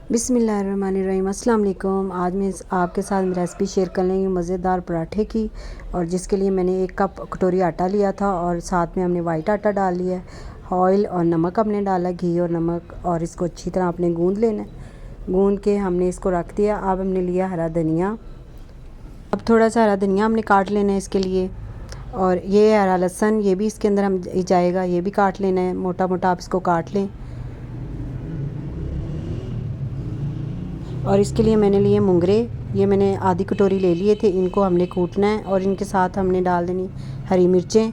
बिस्मिल्लाहिर्रहमानिर्रहीम। अस्सलाम वालेकुम। आज मैं आपके साथ रेसिपी शेयर कर लेंगे मज़ेदार पराठे की। और जिसके लिए मैंने 1 कप कटोरी आटा लिया था और साथ में हमने वाइट आटा डाल लिया है। ऑयल और नमक हमने डाला, घी और नमक, और इसको अच्छी तरह आपने गूंद लेना है। गूंद के हमने इसको रख दिया। अब हमने लिया हरा धनिया। अब थोड़ा सा हरा धनिया हमने काट लेना है इसके लिए। और ये हरा लहसुन, ये भी इसके अंदर हम जाएगा, ये भी काट लेना है। मोटा मोटा आप इसको काट लें। और इसके लिए मैंने लिए मुंगरे, ये मैंने आधी कटोरी ले लिए थे। इनको हमने कूटना है और इनके साथ हमने डाल देनी हरी मिर्चें।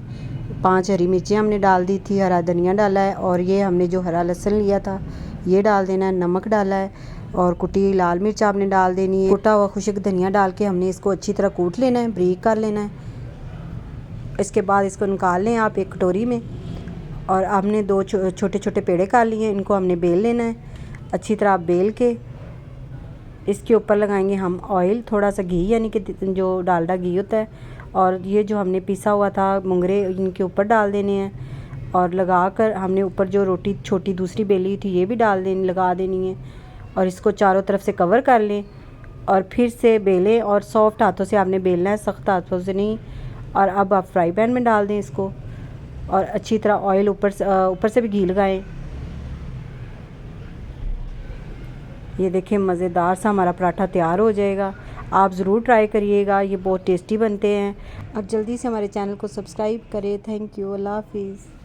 5 हरी मिर्चें हमने डाल दी थी। हरा धनिया डाला है और ये हमने जो हरा लहसुन लिया था ये डाल देना है। नमक डाला है और कुटी लाल मिर्च आपने डाल देनी है। कुटा हुआ खुश्क धनिया डाल के हमने इसको अच्छी तरह कूट लेना है, बारीक कर लेना है। इसके बाद इसको निकाल लें आप एक कटोरी में। और हमने 2 छोटे छोटे पेड़े कर लिए, इनको हमने बेल लेना है। अच्छी तरह आप बेल के इसके ऊपर लगाएंगे हम ऑयल, थोड़ा सा घी, यानी कि जो डालडा घी होता है। और ये जो हमने पिसा हुआ था मुंगरे, इनके ऊपर डाल देने हैं। और लगा कर हमने ऊपर जो रोटी छोटी दूसरी बेली थी ये भी लगा देनी है। और इसको चारों तरफ से कवर कर लें और फिर से बेलें। और सॉफ्ट हाथों से आपने बेलना है, सख्त हाथों से नहीं। और अब आप फ्राई पैन में डाल दें इसको और अच्छी तरह ऑयल ऊपर से भी घी लगाएं। ये देखें, मज़ेदार सा हमारा पराठा तैयार हो जाएगा। आप ज़रूर ट्राई करिएगा, ये बहुत टेस्टी बनते हैं। अब जल्दी से हमारे चैनल को सब्सक्राइब करें। Thank you. अल्लाह हाफिज़।